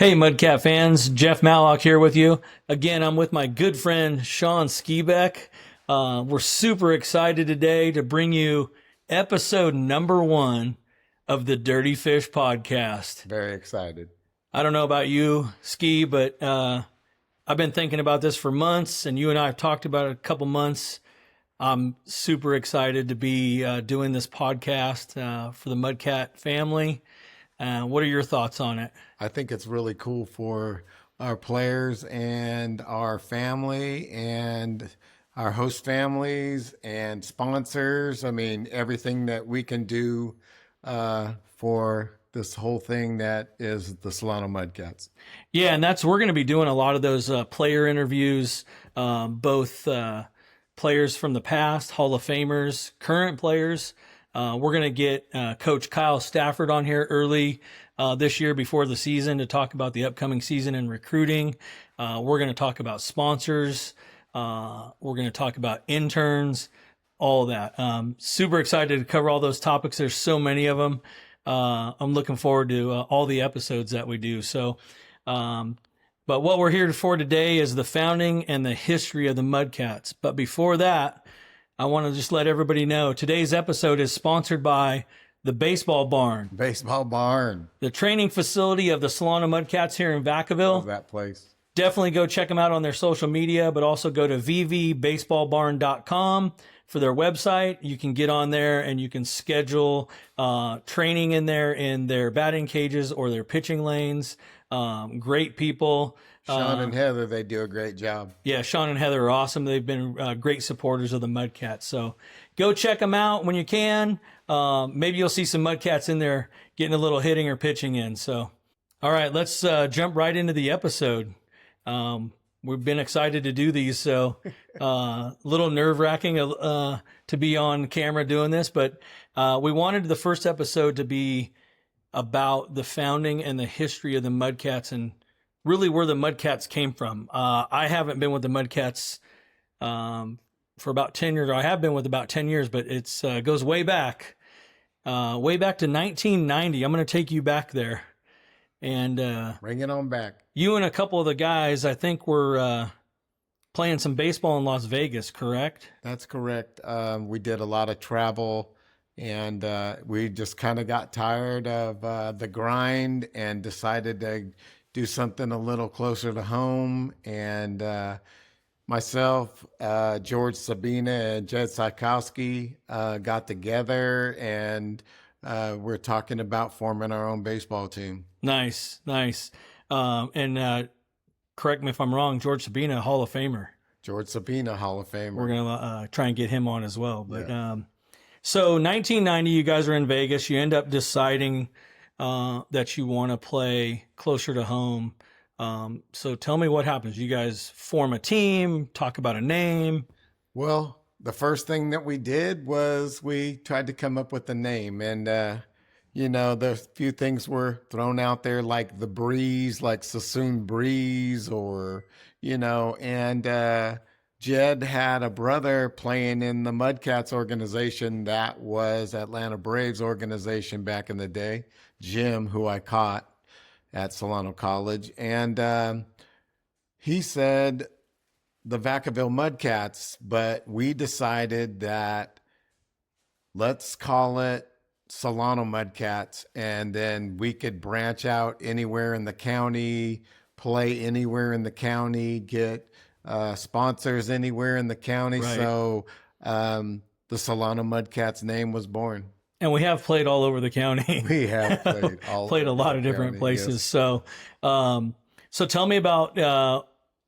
Hey, Mudcat fans, Jeff Matlock here with you. Again, I'm with my good friend Shawn Scibek. We're super excited today to bring you episode number 1 of the Dirty Fish podcast. Very excited. I don't know about you, Ski, but I've been thinking about this for months, and you and I have talked about it a couple months. I'm super excited to be doing this podcast for the Mudcat family. What are your thoughts on it? I think it's really cool for our players and our family and our host families and sponsors. I mean, everything that we can do for this whole thing that is the Solano Mudcats. Yeah, and we're going to be doing a lot of those player interviews, both players from the past, Hall of Famers, current players. We're going to get Coach Kyle Stafford on here early this year before the season to talk about the upcoming season and recruiting. We're going to talk about sponsors. We're going to talk about interns, all that. Super excited to cover all those topics. There's so many of them. I'm looking forward to all the episodes that we do. So, but what we're here for today is the founding and the history of the Mudcats. But before that, I want to just let everybody know today's episode is sponsored by the Baseball Barn. Baseball Barn. The training facility of the Solano Mudcats here in Vacaville. Love that place. Definitely go check them out on their social media, but also go to vvbaseballbarn.com for their website. You can get on there and you can schedule training in their batting cages or their pitching lanes. Great people. Shawn and Heather, they do a great job. Yeah, Shawn and Heather are awesome. They've been great supporters of the Mudcats. So go check them out when you can. Maybe you'll see some Mudcats in there getting a little hitting or pitching in. So, all right, let's jump right into the episode. We've been excited to do these, so a little nerve-wracking to be on camera doing this, but we wanted the first episode to be about the founding and the history of the Mudcats and really where the Mudcats came from. I haven't been with the Mudcats for about 10 years. I have been with about 10 years, but it goes way back to 1990. I'm going to take you back there. And bring it on back. You and a couple of the guys, I think, were playing some baseball in Las Vegas, correct? That's correct. We did a lot of travel, and we just kind of got tired of the grind and decided to do something a little closer to home. And myself, George Sabina, and Jed Sikowski got together, and we're talking about forming our own baseball team. Nice. And correct me if I'm wrong, George Sabina, Hall of Famer. George Sabina, Hall of Famer. We're going to try and get him on as well. But yeah. So 1990, you guys are in Vegas. You end up deciding that you want to play closer to home. So tell me what happens. You guys form a team, talk about a name. Well, the first thing that we did was we tried to come up with a name. And, there's a few things were thrown out there like the Breeze, like Sassoon Breeze, or, and Jed had a brother playing in the Mudcats organization that was Atlanta Braves organization back in the day, Jim, who I caught at Solano College. And he said the Vacaville Mudcats, but we decided that let's call it Solano Mudcats, and then we could branch out anywhere in the county, play anywhere in the county, get sponsors anywhere in the county. Right. So the Solano Mudcats name was born. And we have played all over the county. We have played played a lot of different places. Yes. So tell me about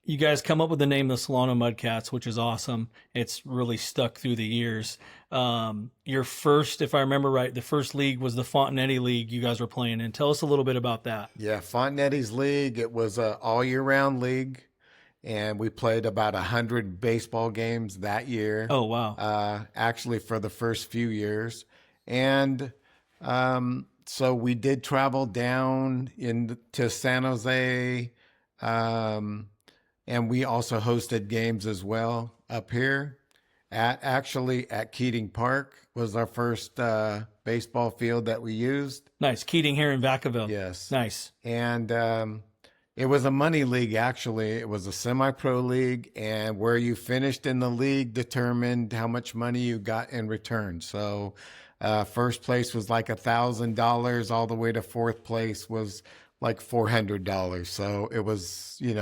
you guys come up with the name the Solano Mudcats, which is awesome. It's really stuck through the years. Your first, if I remember right, the first league was the Fontanetti League you guys were playing in. Tell us a little bit about that. Yeah, Fontanetti's league. It was an all-year-round league, and we played about 100 baseball games that year. Oh, wow. Actually, for the first few years. And so we did travel down to San Jose, and we also hosted games as well up here. At Keating Park was our first baseball field that we used. Nice. Keating here in Vacaville. Yes. Nice. And It was a money league, actually. It was a semi-pro league, and where you finished in the league determined how much money you got in return. So, first place was like $1,000, all the way to fourth place was like $400. So it was, we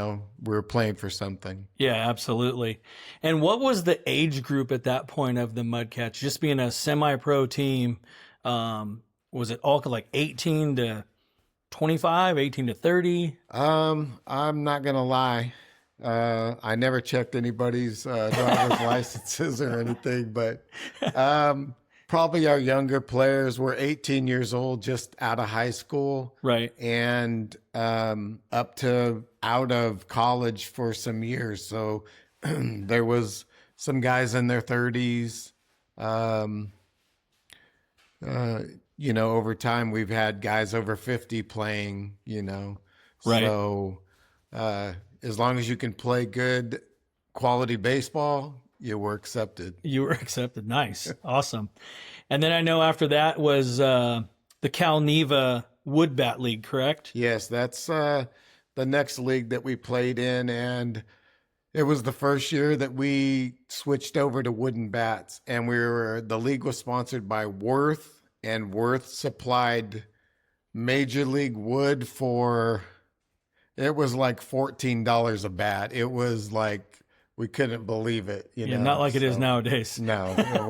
were playing for something. Yeah, absolutely. And what was the age group at that point of the Mudcats? Just being a semi-pro team, was it all like 18 to 25, 18 to 30? I'm not gonna lie. I never checked anybody's driver's licenses or anything, but probably our younger players were 18 years old, just out of high school, Right. and up to out of college for some years. So there was some guys in their 30s. Over time we've had guys over 50 playing, Right. So as long as you can play good quality baseball, you were accepted. You were accepted. Nice. Awesome. And then I know after that was the Cal Neva Wood Bat League, correct? Yes, that's the next league that we played in, and it was the first year that we switched over to wooden bats, and the league was sponsored by Worth, and Worth supplied Major League wood it was like $14 a bat. It was like, we couldn't believe it, Yeah, not like it is nowadays. No, it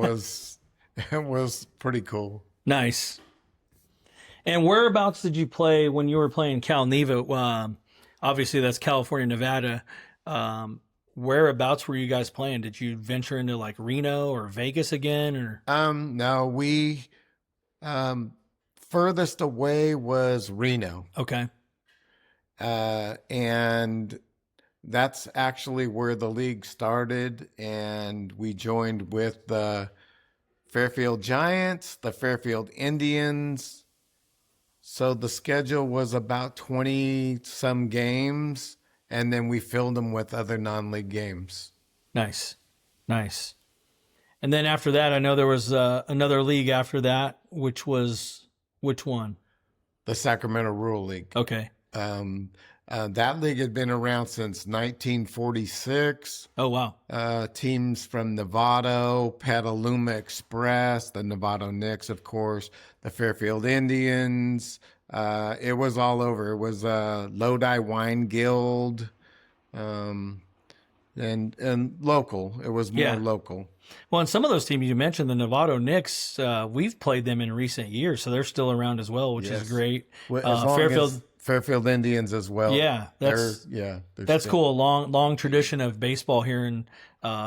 was pretty cool. Nice. And whereabouts did you play when you were playing Cal Neva? Obviously, that's California, Nevada. Whereabouts were you guys playing? Did you venture into like Reno or Vegas again? Or No, we furthest away was Reno. Okay. And that's actually where the league started, and we joined with the Fairfield Giants, the Fairfield Indians. So the schedule was about 20 some games, and then we filled them with other non-league games. Nice. Nice. And then after that, I know there was another league after that, which one? The Sacramento Rural League. Okay. That league had been around since 1946. Oh, wow. Teams from Novato, Petaluma Express, the Novato Knicks, of course, the Fairfield Indians. It was all over. It was Lodi Wine Guild, and local. It was more local. Well, and some of those teams you mentioned, the Novato Knicks, we've played them in recent years, so they're still around as well, which is great. Fairfield Indians as well. Yeah, that's cool. A long tradition of baseball here in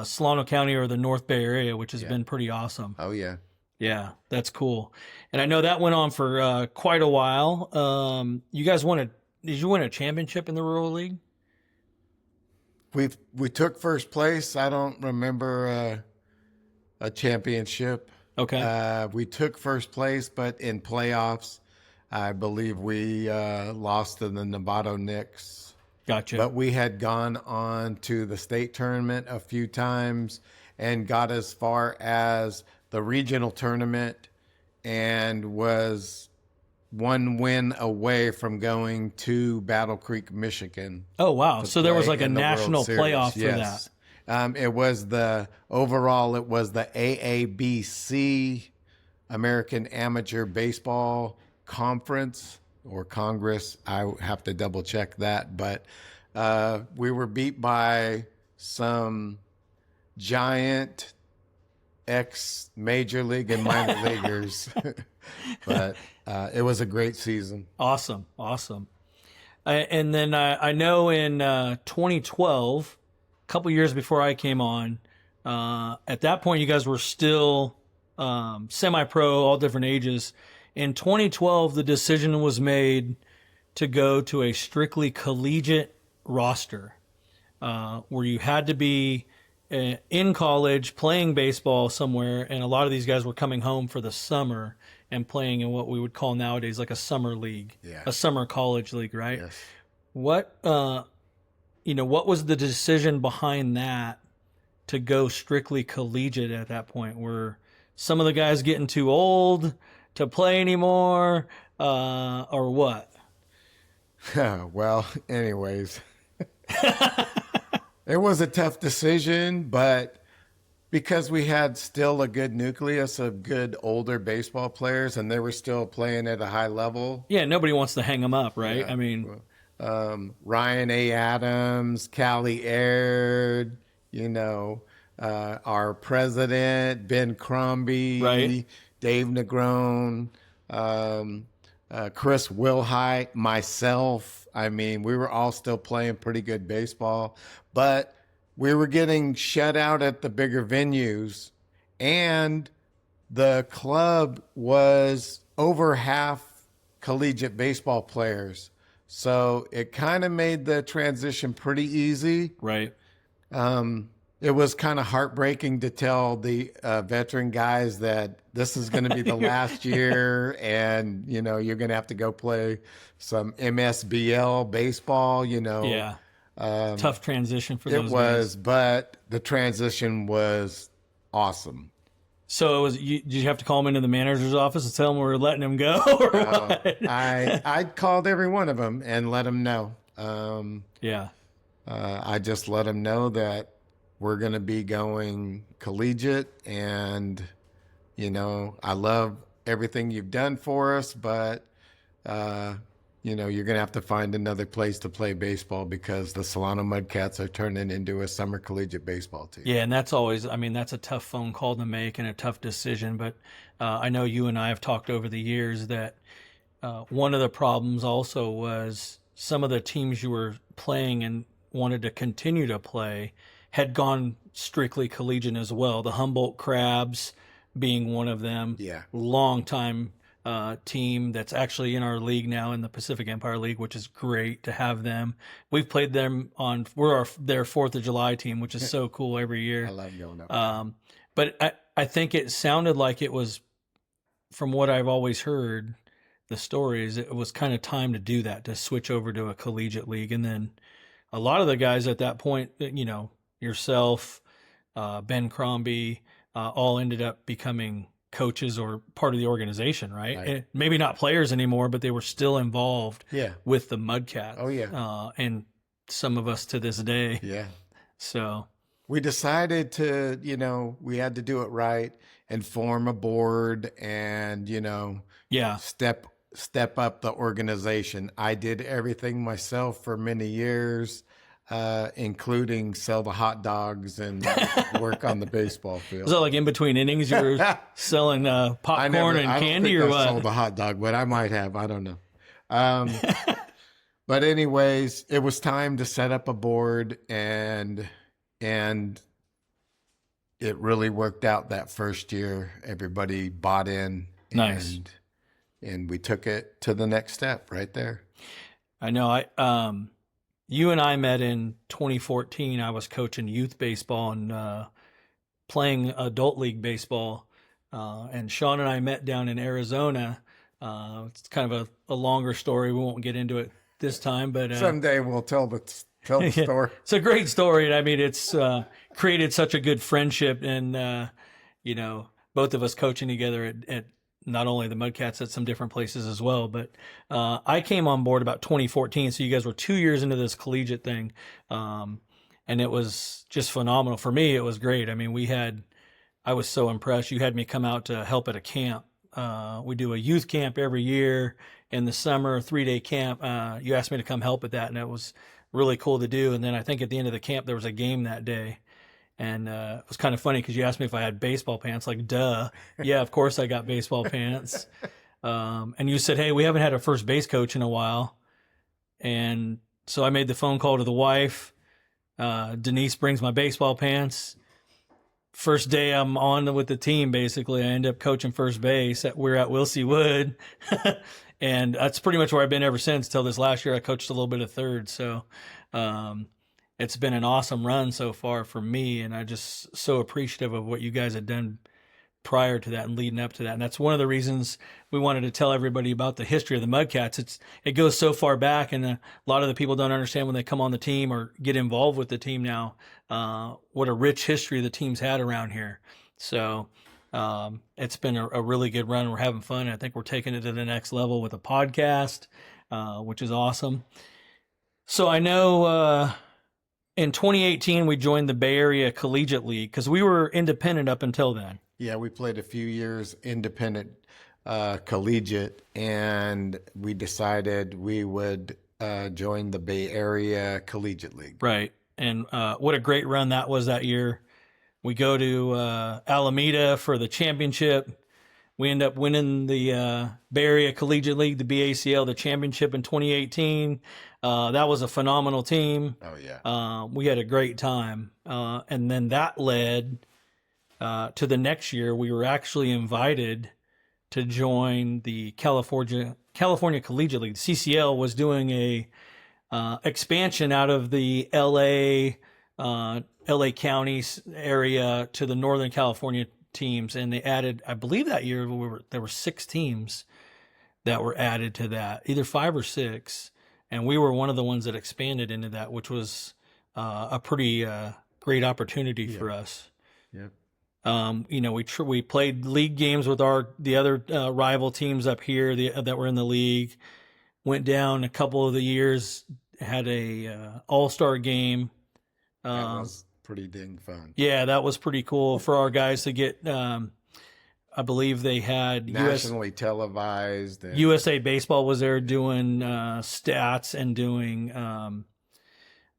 Solano County or the North Bay area, which has been pretty awesome. Oh yeah, yeah, that's cool. And I know that went on for quite a while. You guys did you win a championship in the Rural League? We took first place. I don't remember a championship. Okay. We took first place, but in playoffs, I believe we lost to the Novato Knicks. Gotcha. But we had gone on to the state tournament a few times and got as far as the regional tournament and was one win away from going to Battle Creek, Michigan. Oh, wow. So there was like a national playoff for that. It was the AABC, American Amateur Baseball Conference or Congress. I have to double check that, but we were beat by some giant ex-major league and minor leaguers, but it was a great season. Awesome. And then I know in 2012, a couple years before I came on, at that point you guys were still semi-pro, all different ages. In 2012, the decision was made to go to a strictly collegiate roster, where you had to be in college playing baseball somewhere, and a lot of these guys were coming home for the summer and playing in what we would call nowadays like a summer league, a summer college league, right? Yes. What was the decision behind that to go strictly collegiate at that point? Were some of the guys getting too old to play anymore, or what? Well, anyways, it was a tough decision, but because we had still a good nucleus of good older baseball players and they were still playing at a high level. Yeah, nobody wants to hang them up, right? Yeah. I mean, Ryan A. Adams, Callie Aird, you know, our president, Ben right? Crombie, Dave Negron, um, Chris Wilhite, myself. I mean, we were all still playing pretty good baseball, but we were getting shut out at the bigger venues, and the club was over half collegiate baseball players. So it kind of made the transition pretty easy. Right. It was kind of heartbreaking to tell the veteran guys that this is going to be the last year and, you know, you're going to have to go play some MSBL baseball, you know. Yeah. Tough transition for It those was, guys. but the transition was awesome. So did you have to call him into the manager's office and tell him we're letting him go? Or what? I called every one of them and let them know. Yeah. I just let them know that we're going to be going collegiate, and you know, I love everything you've done for us, but you know, you're going to have to find another place to play baseball because the Solano Mudcats are turning into a summer collegiate baseball team. Yeah, and that's always, I mean, that's a tough phone call to make and a tough decision. But I know you and I have talked over the years that one of the problems also was some of the teams you were playing and wanted to continue to play had gone strictly collegiate as well. The Humboldt Crabs being one of them. Yeah. Long time team that's actually in our league now in the Pacific Empire League, which is great to have them. We've played them we're their 4th of July team, which is so cool every year. I love going up. But I think it sounded like it was, from what I've always heard, the stories, it was kind of time to do that, to switch over to a collegiate league. And then a lot of the guys at that point, you know, yourself, Ben Crombie, all ended up becoming coaches or part of the organization, right? And maybe not players anymore, but they were still involved with the Mudcats. Oh, yeah. And some of us to this day. Yeah. So We decided to, you know, we had to do it right and form a board and, you know, yeah, step up the organization. I did everything myself for many years, including sell the hot dogs and work on the baseball field. was that like in between innings you were selling popcorn and candy or what? I sold a hot dog, but I might have. I don't know. But anyways, it was time to set up a board, and it really worked out that first year. Everybody bought in. Nice. And we took it to the next step right there. I know. You and I met in 2014. I was coaching youth baseball and playing adult league baseball. And Shawn and I met down in Arizona. It's kind of a longer story. We won't get into it this time, but someday we'll tell the story. It's a great story. And I mean, it's created such a good friendship, and you know, both of us coaching together at not only the Mudcats at some different places as well. But I came on board about 2014, so you guys were 2 years into this collegiate thing, and it was just phenomenal. For me, it was great. I mean, I was so impressed. You had me come out to help at a camp. We do a youth camp every year in the summer, 3-day camp. You asked me to come help at that, and it was really cool to do. And then I think at the end of the camp, there was a game that day. And it was kind of funny because you asked me if I had baseball pants. Like, duh. Yeah, of course I got baseball pants. And you said, hey, we haven't had a first base coach in a while. And so I made the phone call to the wife. Denise brings my baseball pants. First day I'm on with the team, basically. I end up coaching first base. We're at Wilsey Wood. And that's pretty much where I've been ever since, till this last year I coached a little bit of third. So it's been an awesome run so far for me, and I'm just so appreciative of what you guys had done prior to that and leading up to that. And that's one of the reasons we wanted to tell everybody about the history of the Mudcats. It goes so far back, and a lot of the people don't understand when they come on the team or get involved with the team now, what a rich history the team's had around here. So it's been a really good run. We're having fun. I think we're taking it to the next level with a podcast. which is awesome. So I know in 2018 we joined the Bay Area Collegiate League because we were independent up until then. Yeah, we played a few years independent collegiate, and we decided we would join the Bay Area Collegiate League. Right. And what a great run that was that year. We go to Alameda for the championship. We end up winning the Bay Area Collegiate League, the BACL, the championship in 2018. That was a phenomenal team. Oh, yeah. We had a great time. And then that led to the next year. We were actually invited to join the California Collegiate League. The CCL was doing a expansion out of the LA County area to the Northern California teams, and they added, I believe that year there were 6 teams that were added to that, either 5 or 6, and we were one of the ones that expanded into that, which was a pretty great opportunity for us. Yep. We played league games with the other rival teams up here that were in the league. Went down a couple of the years, had a all-star game. That was pretty dang fun. Yeah, that was pretty cool for our guys to get. I believe they had nationally televised. And USA Baseball was there doing stats and doing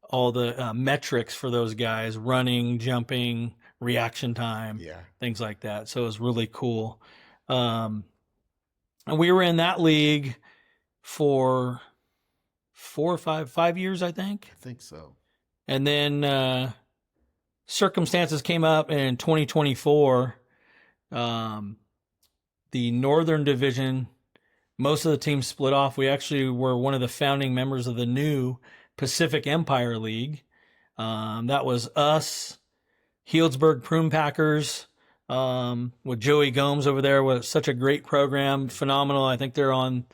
all the metrics for those guys: running, jumping, reaction time, things like that. So it was really cool. And we were in that league for 4 or 5 years, I think. I think so. And then circumstances came up in 2024. The Northern Division, most of the teams split off. We actually were one of the founding members of the new Pacific Empire League. That was us, Healdsburg Prune Packers, with Joey Gomes over there. Was such a great program, phenomenal. I think they're on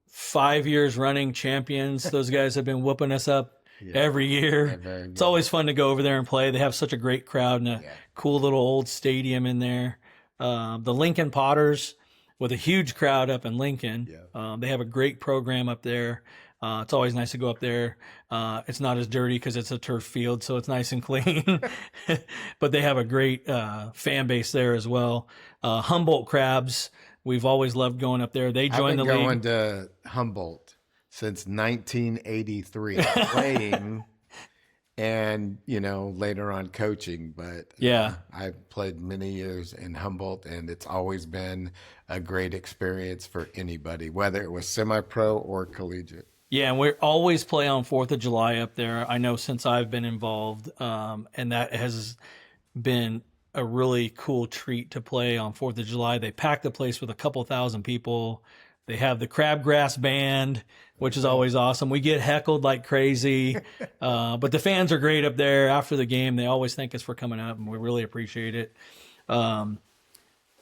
5 years running champions. Those guys have been whooping us up every year. It's always fun to go over there and play. They have such a great crowd and a cool little old stadium in there. The Lincoln Potters, with a huge crowd up in Lincoln. They have a great program up there. It's always nice to go up there. It's not as dirty because it's a turf field, so it's nice and clean. But they have a great fan base there as well. Humboldt Crabs, we've always loved going up there. They joined the league. I've been going to Humboldt since 1983, playing and, later on coaching. But I've played many years in Humboldt, and it's always been a great experience for anybody, whether it was semi-pro or collegiate. Yeah, and we always play on 4th of July up there. I know since I've been involved, and that has been a really cool treat to play on 4th of July. They pack the place with a couple thousand people. They have the Crabgrass Band, which is always awesome. We get heckled like crazy, but the fans are great up there. After the game, they always thank us for coming up, and we really appreciate it. The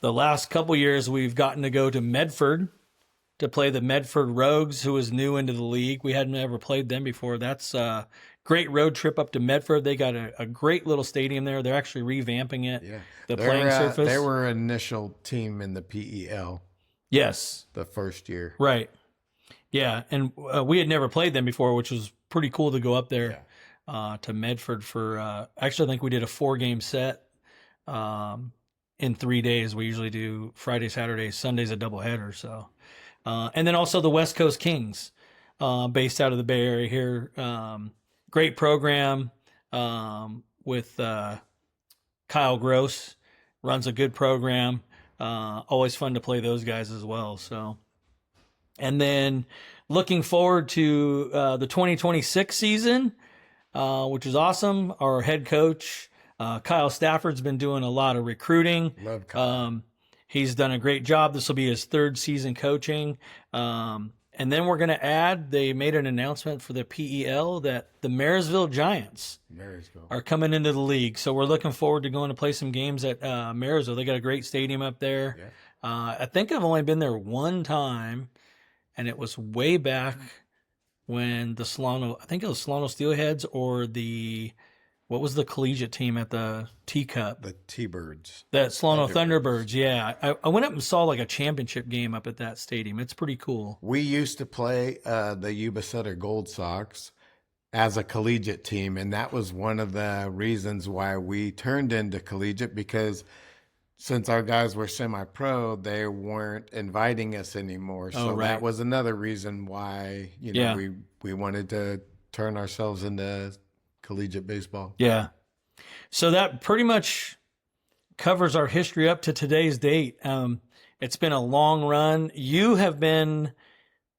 last couple years, we've gotten to go to Medford to play the Medford Rogues, who is new into the league. We hadn't ever played them before. That's a great road trip up to Medford. They got a great little stadium there. They're actually revamping it, the playing surface. They were an initial team in the PEL. Yes. The first year. Right. Yeah, and we had never played them before, which was pretty cool to go up there to Medford for actually I think we did a 4-game set in 3 days. We usually do Friday, Saturday, Sundays a doubleheader. So, and then also the West Coast Kings, based out of the Bay Area here. Great program with Kyle Gross, runs a good program. Always fun to play those guys as well. So, and then looking forward to the 2026 season, which is awesome. Our head coach, Kyle Stafford's been doing a lot of recruiting. Love Kyle. He's done a great job. This will be his 3rd season coaching. And then we're going to add, they made an announcement for the PEL that the Marysville Giants are coming into the league. So we're looking forward to going to play some games at Marysville. They got a great stadium up there. I think I've only been there one time, and it was way back when the Solano, I think it was Solano Steelheads or the what was the collegiate team at the T-Cup? The T-Birds. That Solano Thunderbirds, yeah. I went up and saw like a championship game up at that stadium. It's pretty cool. We used to play the Yuba Sutter Gold Sox as a collegiate team, and that was one of the reasons why we turned into collegiate, because since our guys were semi-pro, they weren't inviting us anymore. So right. that was another reason why, you know, Yeah. we wanted to turn ourselves into collegiate baseball. Yeah. So that pretty much covers our history up to today's date. It's been a long run. You have been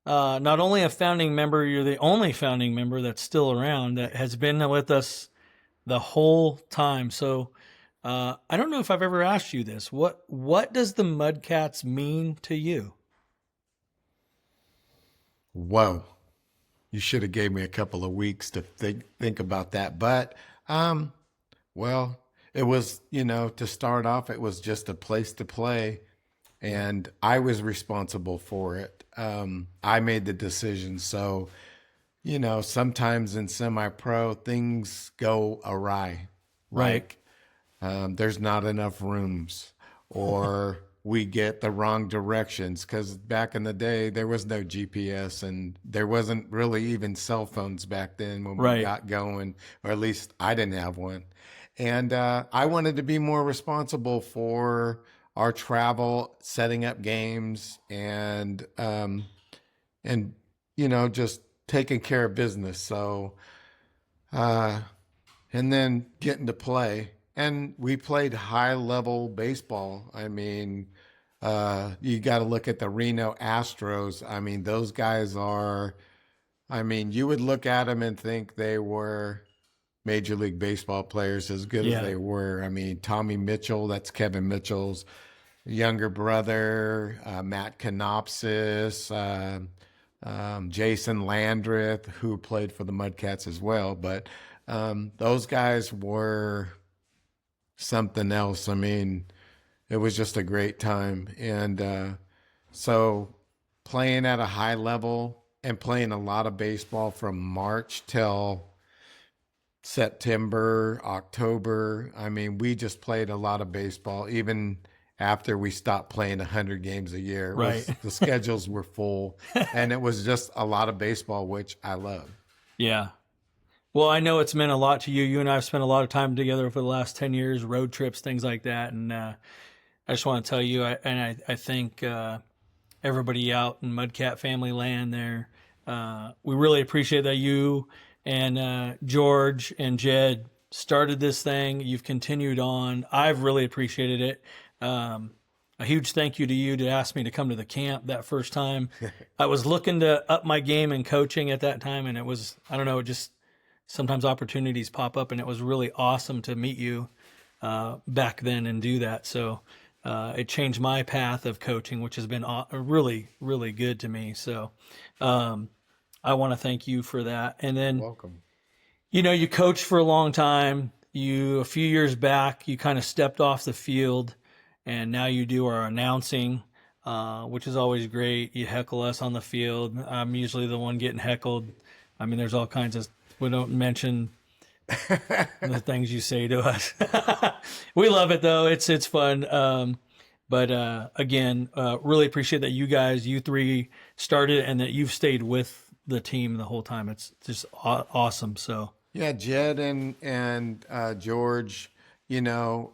not only a founding member, you're the only founding member that's still around that has been with us the whole time. So I don't know if I've ever asked you this. What does the Mudcats mean to you? Whoa. You should have gave me a couple of weeks to think about that. But, well, it was, you know, to start off, it was just a place to play, and I was responsible for it. I made the decision. So, you know, sometimes in semi-pro, things go awry. Right. Like, there's not enough rooms, or we get the wrong directions, because back in the day there was no GPS, and there wasn't really even cell phones back then when we got going, or at least I didn't have one. And I wanted to be more responsible for our travel, setting up games, and you know, just taking care of business. So and then getting to play. And we played high level baseball. I mean, you got to look at the Reno Astros. I mean, those guys are, I mean, you would look at them and think they were Major League Baseball players, as good as they were. I mean, Tommy Mitchell, that's Kevin Mitchell's younger brother, Matt Canopsis, Jason Landreth, who played for the Mudcats as well. But those guys were something else. I mean, it was just a great time. And so playing at a high level and playing a lot of baseball from March till September, October. I mean, we just played a lot of baseball, even after we stopped playing 100 games a year. The schedules were full, and it was just a lot of baseball, which I love. Yeah. Well, I know it's meant a lot to you. You and I have spent a lot of time together for the last 10 years, road trips, things like that. And I just want to tell you, I think everybody out in Mudcat family land there, we really appreciate that you and George and Jed started this thing. You've continued on. I've really appreciated it. A huge thank you to you to ask me to come to the camp that first time. I was looking to up my game in coaching at that time, and it was, I don't know, just sometimes opportunities pop up, and it was really awesome to meet you back then and do that. So it changed my path of coaching, which has been really, really good to me. So I want to thank you for that. And then, welcome. You know, you coached for a long time. A few years back, you kind of stepped off the field, and now you do our announcing, which is always great. You heckle us on the field. I'm usually the one getting heckled. I mean, there's all kinds of, we don't mention the things you say to us. We love it though. It's fun. But again, really appreciate that you three started and that you've stayed with the team the whole time. It's just awesome. So yeah, Jed and George, you know,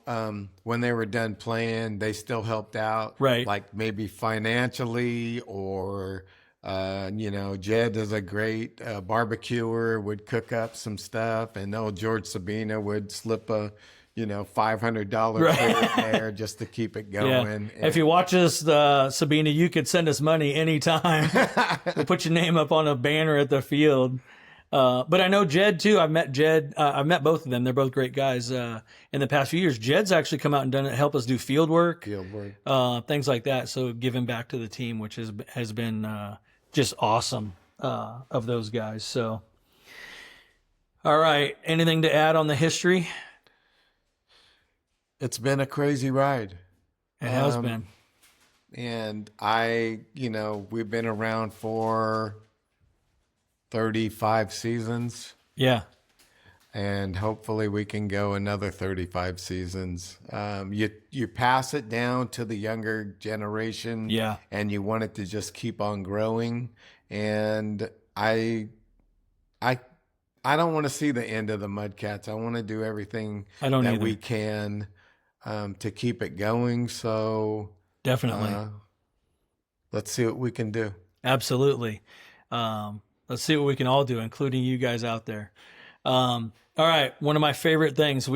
when they were done playing, they still helped out, right? Like maybe financially, or you know, Jed is a great barbecuer, would cook up some stuff, and old George Sabina would slip a, you know, $500 in there just to keep it going. Yeah. If you watch us, Sabina, you could send us money anytime. We'll put your name up on a banner at the field. But I know Jed too. I've met Jed. I've met both of them. They're both great guys. In the past few years, Jed's actually come out and done it, help us do field work, things like that. So giving back to the team, which has been just awesome of those guys. So, all right. Anything to add on the history? It's been a crazy ride. It has been. And you know, we've been around for 35 seasons. Yeah. and hopefully we can go another 35 seasons. You pass it down to the younger generation, Yeah. and you want it to just keep on growing. And I I don't want to see the end of the Mudcats. I want to do everything I don't that either. we can to keep it going. So Definitely. uh, let's see what we can do. Absolutely. Let's see what we can all do, including you guys out there. All right. One of my favorite things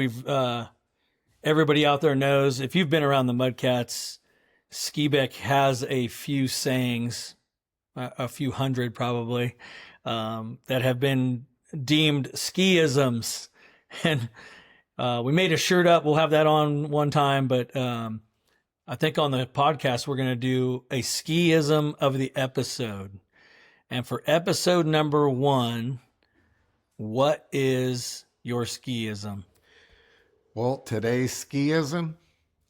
everybody out there knows, if you've been around the Mudcats, Scibek has a few sayings, a few hundred probably, that have been deemed skiisms. And we made a shirt up. We'll have that on one time, but I think on the podcast, we're going to do a skiism of the episode. And for episode number 1, what is your skiism? Well, today's skiism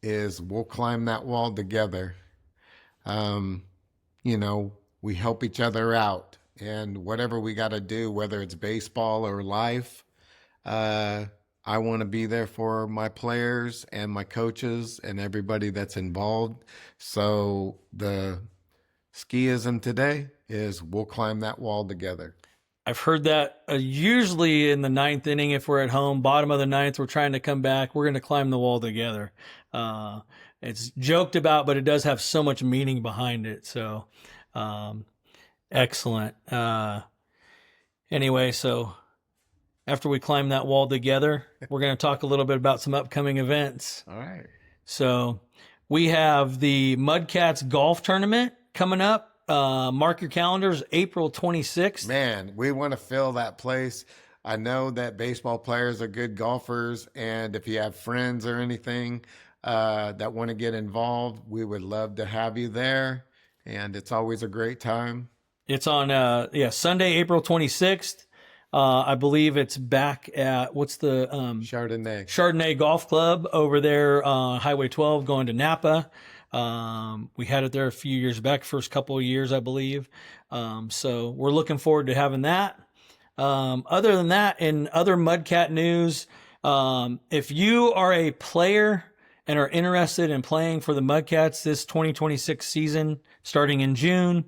is we'll climb that wall together. You know, we help each other out, and whatever we got to do, whether it's baseball or life, I want to be there for my players and my coaches and everybody that's involved. So the skiism today is we'll climb that wall together. I've heard that usually in the 9th inning, if we're at home, bottom of the 9th, we're trying to come back. We're going to climb the wall together. It's joked about, but it does have so much meaning behind it. So, excellent. Anyway, so after we climb that wall together, we're going to talk a little bit about some upcoming events. All right. So we have the Mudcats golf tournament coming up. Mark your calendars, April 26th. Man, we want to fill that place. I know that baseball players are good golfers, and if you have friends or anything that want to get involved, we would love to have you there. And it's always a great time. It's on Sunday, April 26th. I believe it's back at what's the Chardonnay Golf Club over there, Highway 12 going to Napa. We had it there a few years back, first couple of years, I believe. So we're looking forward to having that. Other than that, in other Mudcat news, if you are a player and are interested in playing for the Mudcats this 2026 season, starting in June,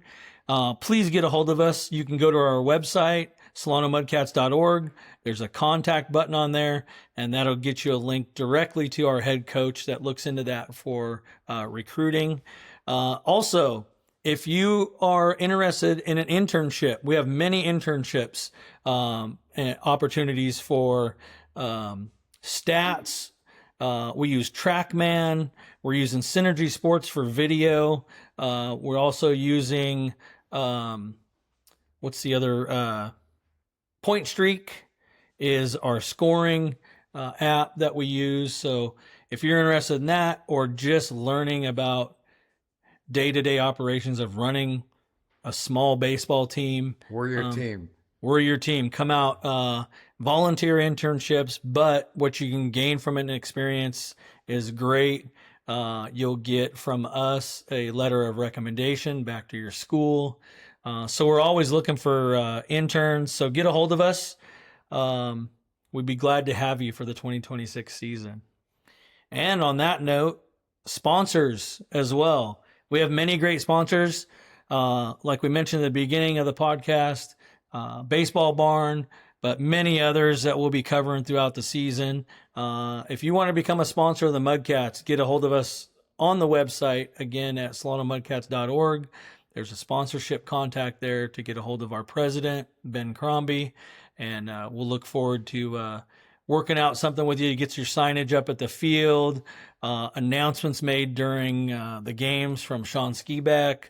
please get a hold of us. You can go to our website, SolanoMudcats.org. There's a contact button on there, and that'll get you a link directly to our head coach that looks into that for recruiting. Also, if you are interested in an internship, we have many internships and opportunities for stats. We use TrackMan. We're using Synergy Sports for video. We're also using, what's the other? Point Streak is our scoring app that we use. So if you're interested in that, or just learning about day-to-day operations of running a small baseball team, We're your team. We're your team. Come out, volunteer internships, but what you can gain from an experience is great. You'll get from us a letter of recommendation back to your school. So we're always looking for interns. So get a hold of us. We'd be glad to have you for the 2026 season. And on that note, sponsors as well. We have many great sponsors. Like we mentioned at the beginning of the podcast, Baseball Barn, but many others that we'll be covering throughout the season. If you want to become a sponsor of the Mudcats, get a hold of us on the website, again, at SolanoMudcats.org. There's a sponsorship contact there to get a hold of our president, Ben Crombie, and we'll look forward to working out something with you to get your signage up at the field, announcements made during the games from Shawn Scibek,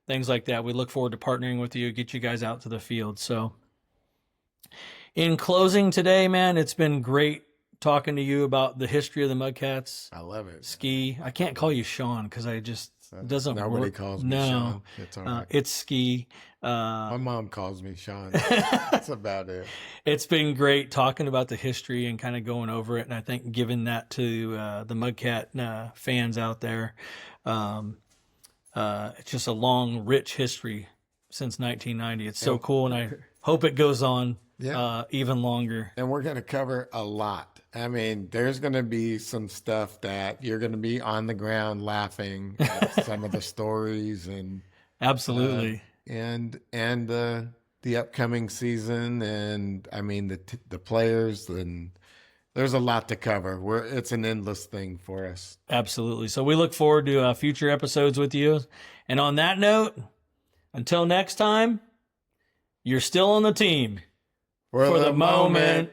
things like that. We look forward to partnering with you, get you guys out to the field. So in closing today, man, it's been great talking to you about the history of the Mudcats. I love it. Ski. I can't call you Shawn because it doesn't Nobody work. calls me Shawn. It's all right. It's Ski. My mom calls me Shawn. That's about it. It's been great talking about the history and kind of going over it, and I think giving that to the Mudcat fans out there. It's just a long, rich history since 1990. It's so cool, and I hope it goes on even longer. And we're going to cover a lot. I mean, there's going to be some stuff that you're going to be on the ground laughing at some of the stories and Absolutely. the upcoming season, and I mean the players, and there's a lot to cover. It's an endless thing for us. Absolutely. So we look forward to future episodes with you. And on that note, until next time, you're still on the team For the moment.